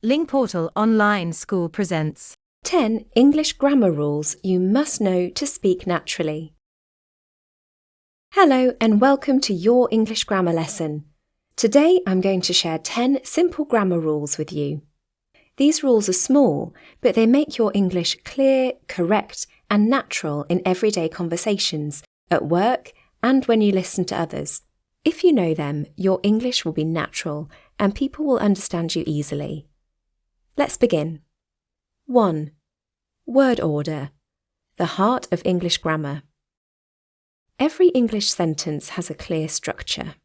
Lingportal Online School presents 10 English Grammar Rules you must know to speak naturally. Hello and welcome to your English grammar lesson. Today I'm going to share 10 simple grammar rules with you. These rules are small, but they make your English clear, correct, and natural in everyday conversations, at work, and when you listen to others. If you know them, your English will be natural and people will understand you easily. Let's begin. 1. Word order. The heart of English grammar. Every English sentence has a clear structure.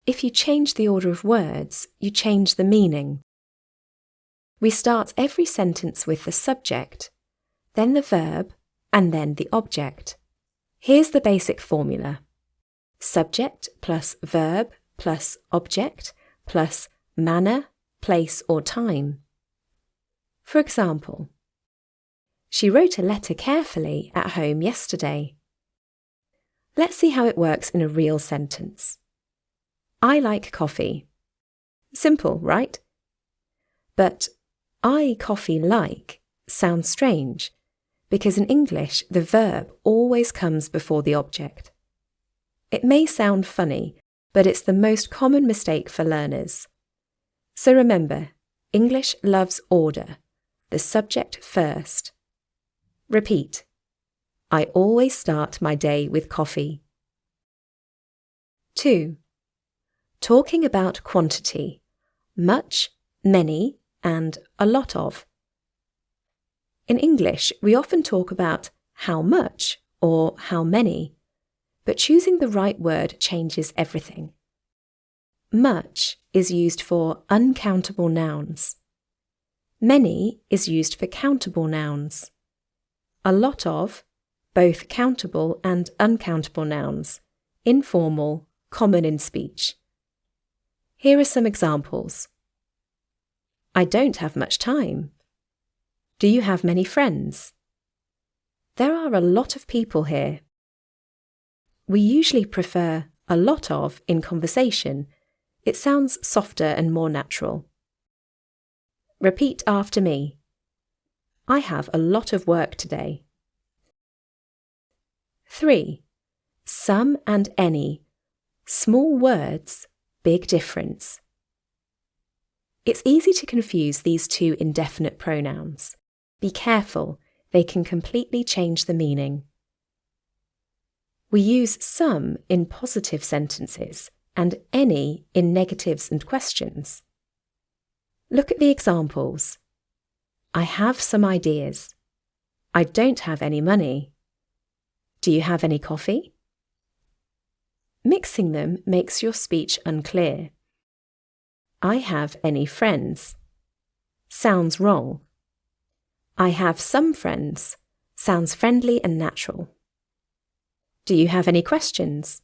If you change the order of words, you change the meaning. We start every sentence with the subject, then the verb, and then the object. Here's the basic formula. Subject plus verb plus object plus manner, place or time. For example, she wrote a letter carefully at home yesterday. Let's see how it works in a real sentence. I like coffee. Simple, right? But I coffee like sounds strange because in English the verb always comes before the object. It may sound funny, but it's the most common mistake for learners. So remember, English loves order. The subject first. Repeat. I always start my day with coffee. 2. Talking about quantity. Much, many, and a lot of. In English, we often talk about how much or how many, but choosing the right word changes everything. Much is used for uncountable nouns. Many is used for countable nouns. A lot of, both countable and uncountable nouns, informal, common in speech. Here are some examples. I don't have much time. Do you have many friends? There are a lot of people here. We usually prefer a lot of in conversation. It sounds softer and more natural. Repeat after me. I have a lot of work today. 3. Some and any. Small words, big difference. It's easy to confuse these two indefinite pronouns. Be careful, they can completely change the meaning. We use some in positive sentences and any in negatives and questions. Look at the examples. I have some ideas. I don't have any money. Do you have any coffee? Mixing them makes your speech unclear. I have any friends. Sounds wrong. I have some friends. Sounds friendly and natural. Do you have any questions?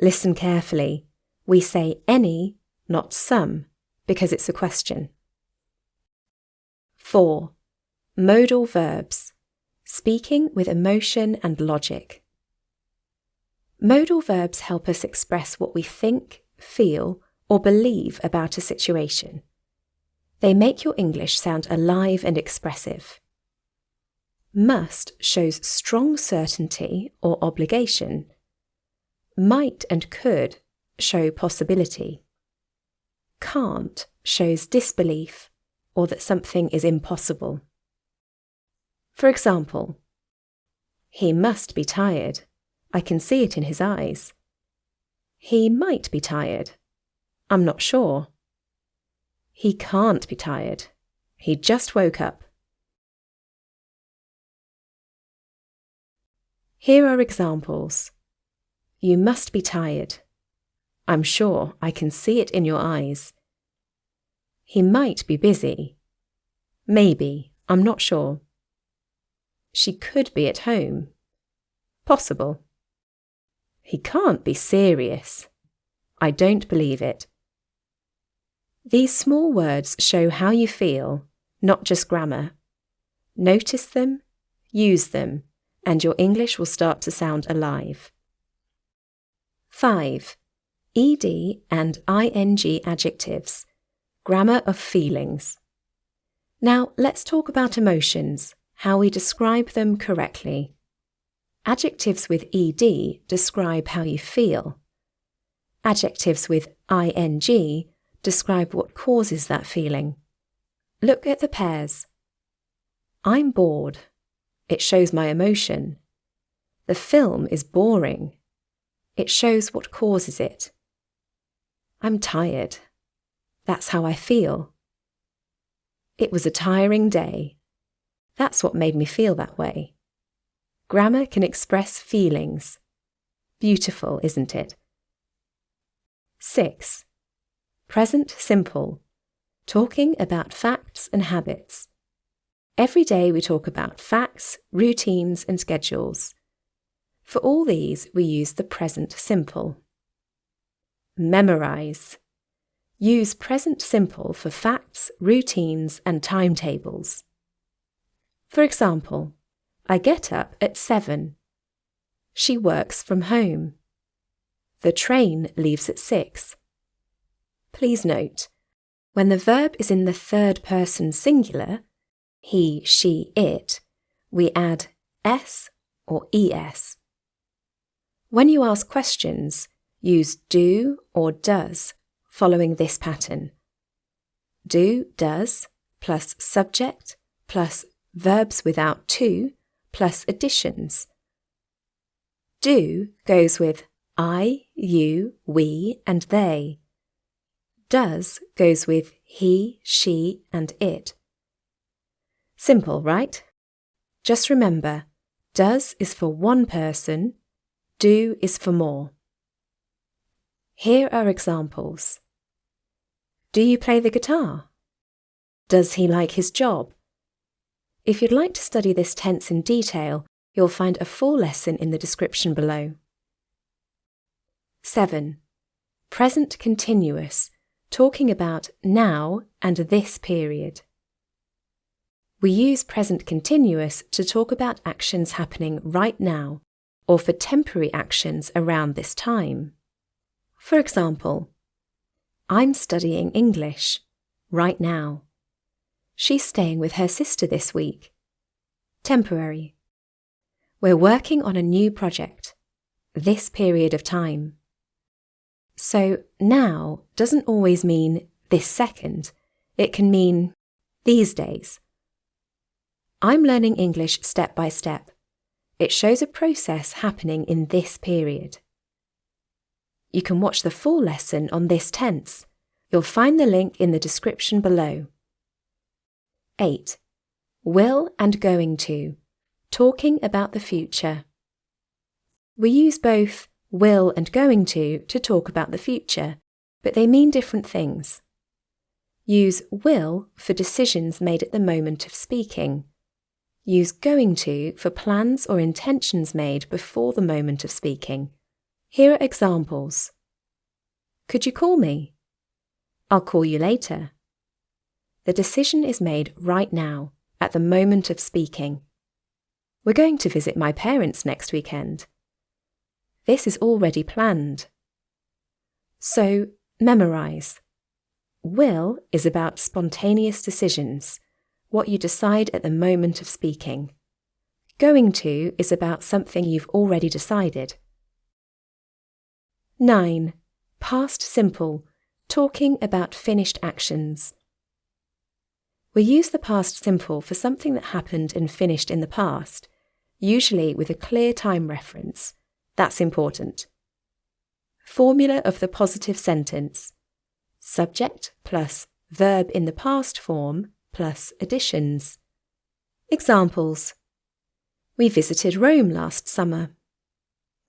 Listen carefully. We say any, not some, because it's a question. 4. Modal verbs. Speaking with emotion and logic. Modal verbs help us express what we think, feel, or believe about a situation. They make your English sound alive and expressive. Must shows strong certainty or obligation. Might and could show possibility. Can't shows disbelief or that something is impossible. For example, he must be tired. I can see it in his eyes. He might be tired. I'm not sure. He can't be tired. He just woke up. Here are examples. You must be tired. I'm sure, I can see it in your eyes. He might be busy. Maybe, I'm not sure. She could be at home. Possible. He can't be serious. I don't believe it. These small words show how you feel, not just grammar. Notice them, use them, and your English will start to sound alive. 5. ED and ING adjectives. Grammar of feelings. Now let's talk about emotions, how we describe them correctly. Adjectives with ed describe how you feel. Adjectives with ing describe what causes that feeling. Look at the pairs. I'm bored. It shows my emotion. The film is boring. It shows what causes it. I'm tired. That's how I feel. It was a tiring day. That's what made me feel that way. Grammar can express feelings. Beautiful, isn't it? 6. Present simple. Talking about facts and habits. Every day we talk about facts, routines and schedules. For all these, we use the present simple. Memorize. Use present simple for facts, routines and timetables. For example, I get up at 7. She works from home. The train leaves at 6. Please note, when the verb is in the third person singular, he, she, it, we add s or es. When you ask questions, use do or does following this pattern. Do, does, plus subject, plus verbs without to, plus additions. Do goes with I, you, we, and they. Does goes with he, she, and it. Simple, right? Just remember, does is for one person, do is for more. Here are examples. Do you play the guitar? Does he like his job? If you'd like to study this tense in detail, you'll find a full lesson in the description below. 7. Present continuous, talking about now and this period. We use present continuous to talk about actions happening right now, or for temporary actions around this time. For example, I'm studying English right now. She's staying with her sister this week. Temporary. We're working on a new project. This period of time. So now doesn't always mean this second. It can mean these days. I'm learning English step by step. It shows a process happening in this period. You can watch the full lesson on this tense. You'll find the link in the description below. 8. Will and going to, talking about the future. We use both will and going to talk about the future, but they mean different things. Use will for decisions made at the moment of speaking. Use going to for plans or intentions made before the moment of speaking. Here are examples. Could you call me? I'll call you later. The decision is made right now, at the moment of speaking. We're going to visit my parents next weekend. This is already planned. So, memorize. Will is about spontaneous decisions, what you decide at the moment of speaking. Going to is about something you've already decided. 9. Past simple, talking about finished actions. We use the past simple for something that happened and finished in the past, usually with a clear time reference. That's important. Formula of the positive sentence. Subject plus verb in the past form plus additions. Examples. We visited Rome last summer.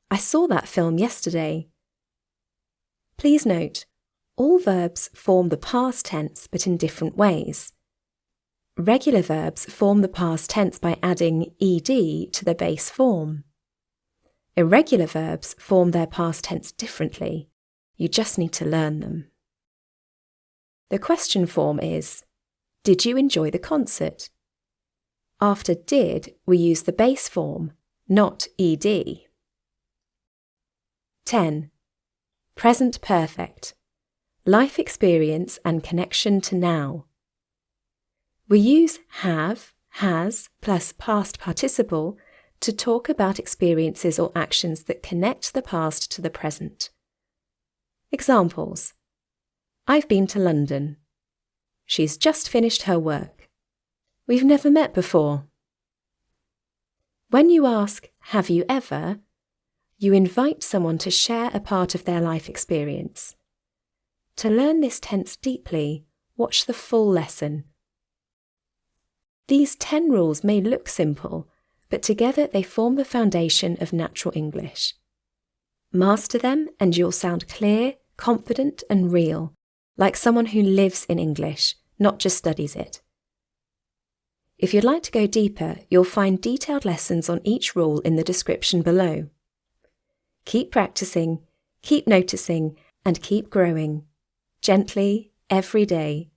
I saw that film yesterday. Please note, all verbs form the past tense but in different ways. Regular verbs form the past tense by adding ed to the base form. Irregular verbs form their past tense differently. You just need to learn them. The question form is, did you enjoy the concert? After did, we use the base form, not ed. 10. Present perfect. life experience and connection to now. We use have, has, plus past participle to talk about experiences or actions that connect the past to the present. Examples: I've been to London. She's just finished her work. We've never met before. When you ask, have you ever, you invite someone to share a part of their life experience. To learn this tense deeply, watch the full lesson. These 10 rules may look simple, but together they form the foundation of natural English. Master them and you'll sound clear, confident and real, like someone who lives in English, not just studies it. If you'd like to go deeper, you'll find detailed lessons on each rule in the description below. Keep practicing, keep noticing, and keep growing, gently, every day,